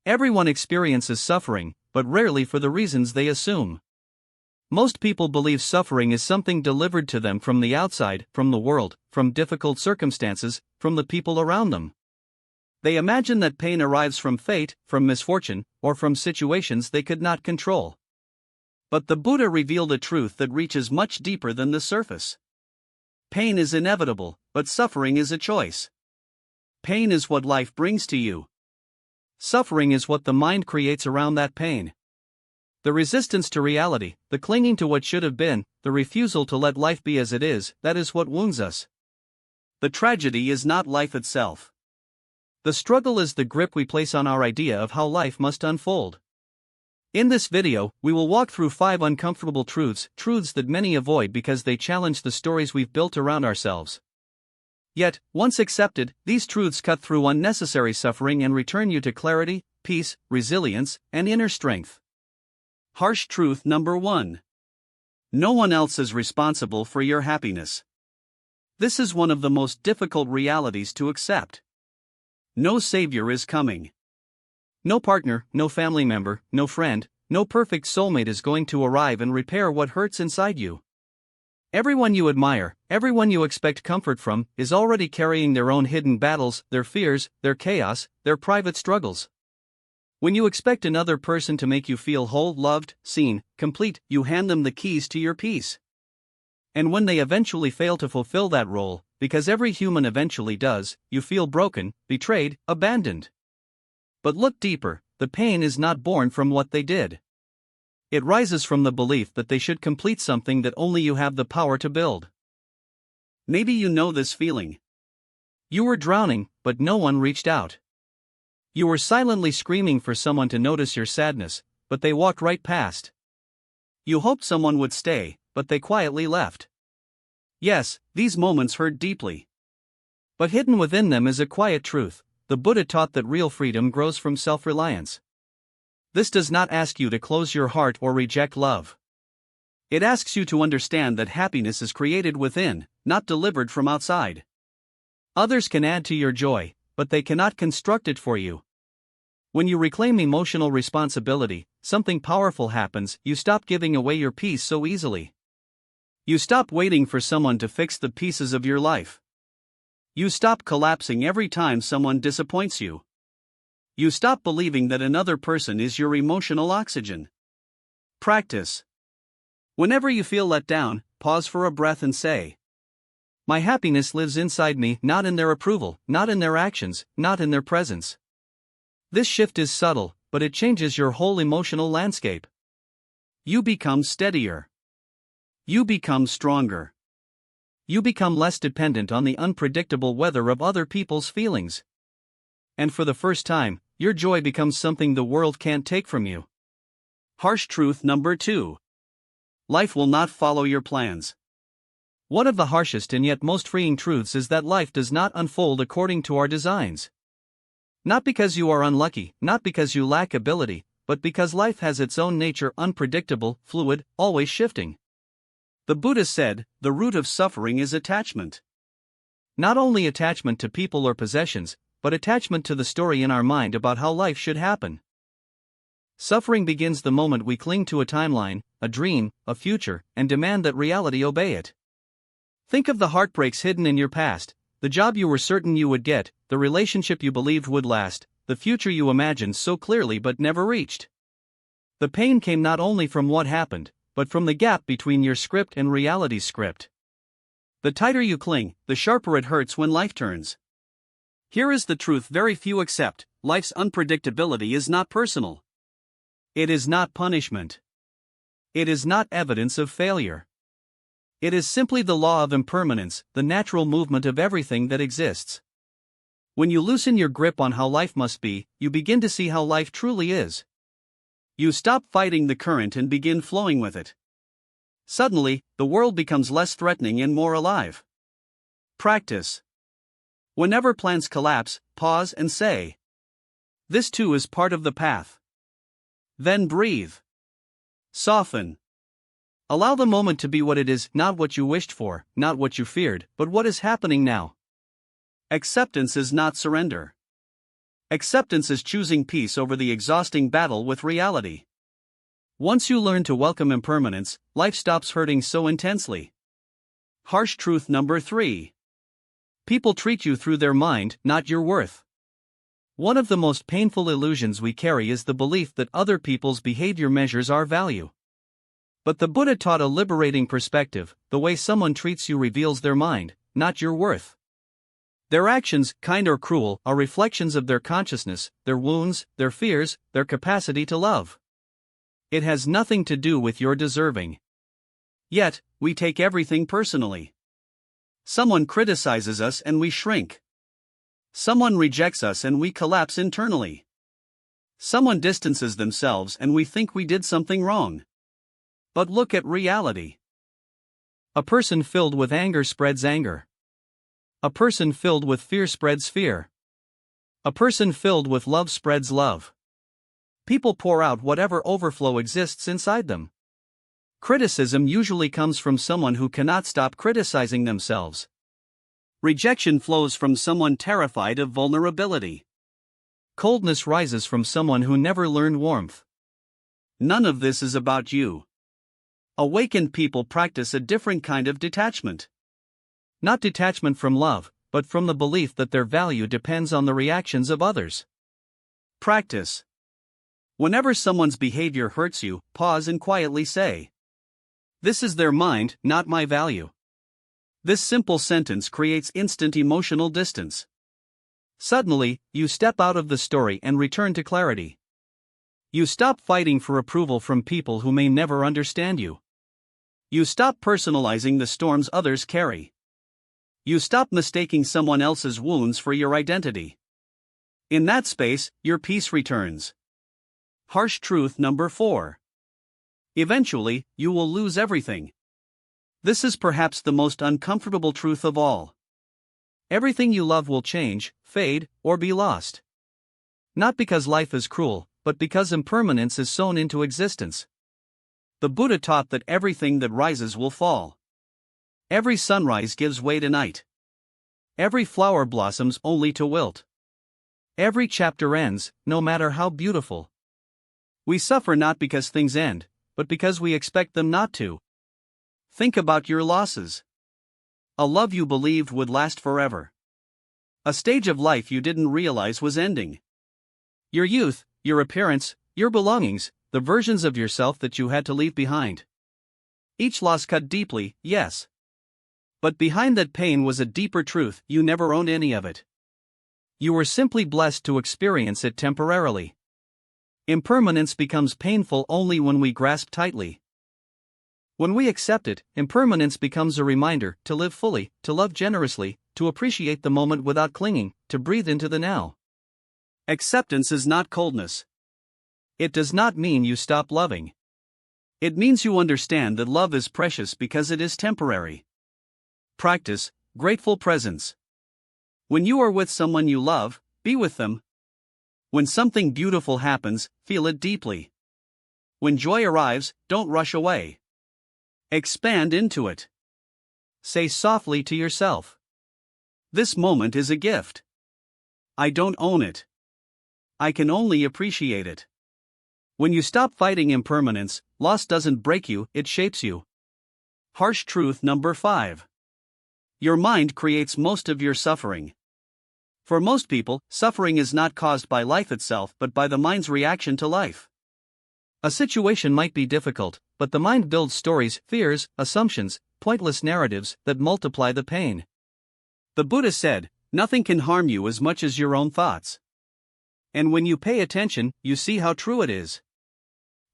Everyone experiences suffering, but rarely for the reasons they assume. Most people believe suffering is something delivered to them from the outside, from the world, from difficult circumstances, from the people around them. They imagine that pain arrives from fate, from misfortune, or from situations they could not control. But the Buddha revealed a truth that reaches much deeper than the surface. Pain is inevitable, but suffering is a choice. Pain is what life brings to you. Suffering is what the mind creates around that pain. The resistance to reality, the clinging to what should have been, the refusal to let life be as it is, that is what wounds us. The tragedy is not life itself. The struggle is the grip we place on our idea of how life must unfold. In this video, we will walk through 5 uncomfortable truths that many avoid because they challenge the stories we've built around ourselves. Yet, once accepted, these truths cut through unnecessary suffering and return you to clarity, peace, resilience, and inner strength. Harsh truth number 1. No one else is responsible for your happiness. This is one of the most difficult realities to accept. No savior is coming. No partner, no family member, no friend, no perfect soulmate is going to arrive and repair what hurts inside you. Everyone you admire, everyone you expect comfort from, is already carrying their own hidden battles, their fears, their chaos, their private struggles. When you expect another person to make you feel whole, loved, seen, complete, you hand them the keys to your peace. And when they eventually fail to fulfill that role, because every human eventually does, you feel broken, betrayed, abandoned. But look deeper, the pain is not born from what they did. It rises from the belief that they should complete something that only you have the power to build. Maybe you know this feeling. You were drowning, but no one reached out. You were silently screaming for someone to notice your sadness, but they walked right past. You hoped someone would stay, but they quietly left. Yes, these moments hurt deeply. But hidden within them is a quiet truth. The Buddha taught that real freedom grows from self-reliance. This does not ask you to close your heart or reject love. It asks you to understand that happiness is created within, not delivered from outside. Others can add to your joy, but they cannot construct it for you. When you reclaim emotional responsibility, something powerful happens. You stop giving away your peace so easily. You stop waiting for someone to fix the pieces of your life. You stop collapsing every time someone disappoints you. You stop believing that another person is your emotional oxygen. Practice. Whenever you feel let down, pause for a breath and say, "My happiness lives inside me, not in their approval, not in their actions, not in their presence." This shift is subtle, but it changes your whole emotional landscape. You become steadier. You become stronger. You become less dependent on the unpredictable weather of other people's feelings. And for the first time, your joy becomes something the world can't take from you. Harsh truth number 2. Life will not follow your plans. One of the harshest and yet most freeing truths is that life does not unfold according to our designs. Not because you are unlucky, not because you lack ability, but because life has its own nature, unpredictable, fluid, always shifting. The Buddha said, the root of suffering is attachment. Not only attachment to people or possessions, but attachment to the story in our mind about how life should happen. Suffering begins the moment we cling to a timeline, a dream, a future, and demand that reality obey it. Think of the heartbreaks hidden in your past, the job you were certain you would get, the relationship you believed would last, the future you imagined so clearly but never reached. The pain came not only from what happened, but from the gap between your script and reality's script. The tighter you cling, the sharper it hurts when life turns. Here is the truth very few accept: life's unpredictability is not personal. It is not punishment. It is not evidence of failure. It is simply the law of impermanence, the natural movement of everything that exists. When you loosen your grip on how life must be, you begin to see how life truly is. You stop fighting the current and begin flowing with it. Suddenly, the world becomes less threatening and more alive. Practice. Whenever plans collapse, pause and say, "This too is part of the path." Then breathe. Soften. Allow the moment to be what it is, not what you wished for, not what you feared, but what is happening now. Acceptance is not surrender. Acceptance is choosing peace over the exhausting battle with reality. Once you learn to welcome impermanence, life stops hurting so intensely. Harsh truth number 3. People treat you through their mind, not your worth. One of the most painful illusions we carry is the belief that other people's behavior measures our value. But the Buddha taught a liberating perspective: the way someone treats you reveals their mind, not your worth. Their actions, kind or cruel, are reflections of their consciousness, their wounds, their fears, their capacity to love. It has nothing to do with your deserving. Yet, we take everything personally. Someone criticizes us and we shrink. Someone rejects us and we collapse internally. Someone distances themselves and we think we did something wrong. But look at reality. A person filled with anger spreads anger. A person filled with fear spreads fear. A person filled with love spreads love. People pour out whatever overflow exists inside them. Criticism usually comes from someone who cannot stop criticizing themselves. Rejection flows from someone terrified of vulnerability. Coldness rises from someone who never learned warmth. None of this is about you. Awakened people practice a different kind of detachment. Not detachment from love, but from the belief that their value depends on the reactions of others. Practice. Whenever someone's behavior hurts you, pause and quietly say, "This is their mind, not my value." This simple sentence creates instant emotional distance. Suddenly, you step out of the story and return to clarity. You stop fighting for approval from people who may never understand you. You stop personalizing the storms others carry. You stop mistaking someone else's wounds for your identity. In that space, your peace returns. Harsh truth number 4. Eventually, you will lose everything. This is perhaps the most uncomfortable truth of all. Everything you love will change, fade, or be lost. Not because life is cruel, but because impermanence is sown into existence. The Buddha taught that everything that rises will fall. Every sunrise gives way to night. Every flower blossoms only to wilt. Every chapter ends, no matter how beautiful. We suffer not because things end, but because we expect them not to. Think about your losses. A love you believed would last forever. A stage of life you didn't realize was ending. Your youth, your appearance, your belongings, the versions of yourself that you had to leave behind. Each loss cut deeply, yes. But behind that pain was a deeper truth: you never owned any of it. You were simply blessed to experience it temporarily. Impermanence becomes painful only when we grasp tightly. When we accept it, impermanence becomes a reminder to live fully, to love generously, to appreciate the moment without clinging, to breathe into the now. Acceptance is not coldness. It does not mean you stop loving. It means you understand that love is precious because it is temporary. Practice grateful presence. When you are with someone you love, be with them. When something beautiful happens, feel it deeply. When joy arrives, don't rush away. Expand into it. Say softly to yourself, "This moment is a gift. I don't own it. I can only appreciate it." When you stop fighting impermanence, loss doesn't break you, it shapes you. Harsh truth number 5. Your mind creates most of your suffering. For most people, suffering is not caused by life itself but by the mind's reaction to life. A situation might be difficult, but the mind builds stories, fears, assumptions, pointless narratives that multiply the pain. The Buddha said, "Nothing can harm you as much as your own thoughts." And when you pay attention, you see how true it is.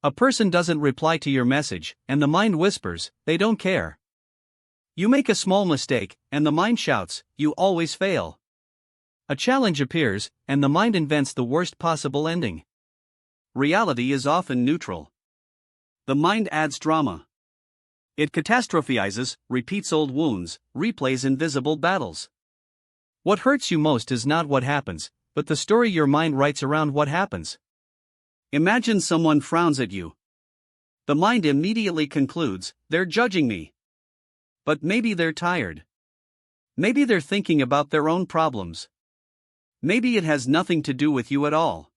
A person doesn't reply to your message, and the mind whispers, "They don't care." You make a small mistake, and the mind shouts, "You always fail." A challenge appears, and the mind invents the worst possible ending. Reality is often neutral. The mind adds drama. It catastrophizes, repeats old wounds, replays invisible battles. What hurts you most is not what happens, but the story your mind writes around what happens. Imagine someone frowns at you. The mind immediately concludes, "They're judging me." But maybe they're tired. Maybe they're thinking about their own problems. Maybe it has nothing to do with you at all.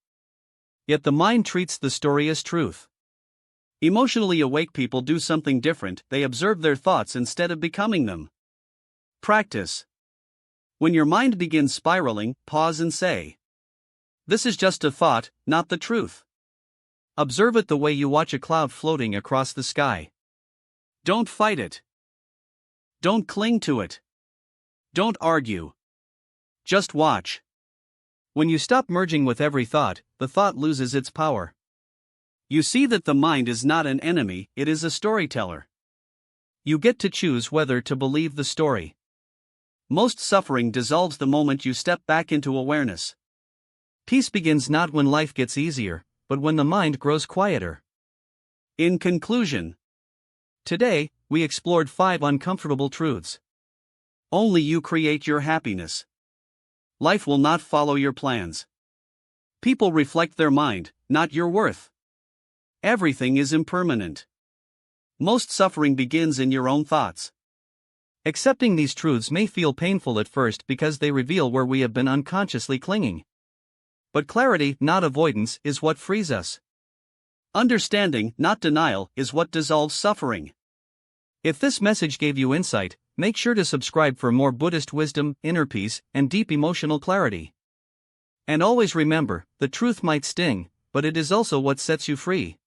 Yet the mind treats the story as truth. Emotionally awake people do something different, they observe their thoughts instead of becoming them. Practice. When your mind begins spiraling, pause and say, "This is just a thought, not the truth." Observe it the way you watch a cloud floating across the sky. Don't fight it. Don't cling to it. Don't argue. Just watch. When you stop merging with every thought, the thought loses its power. You see that the mind is not an enemy, it is a storyteller. You get to choose whether to believe the story. Most suffering dissolves the moment you step back into awareness. Peace begins not when life gets easier, but when the mind grows quieter. In conclusion, today, we explored 5 uncomfortable truths. Only you create your happiness. Life will not follow your plans. People reflect their mind, not your worth. Everything is impermanent. Most suffering begins in your own thoughts. Accepting these truths may feel painful at first because they reveal where we have been unconsciously clinging. But clarity, not avoidance, is what frees us. Understanding, not denial, is what dissolves suffering. If this message gave you insight, make sure to subscribe for more Buddhist wisdom, inner peace, and deep emotional clarity. And always remember, the truth might sting, but it is also what sets you free.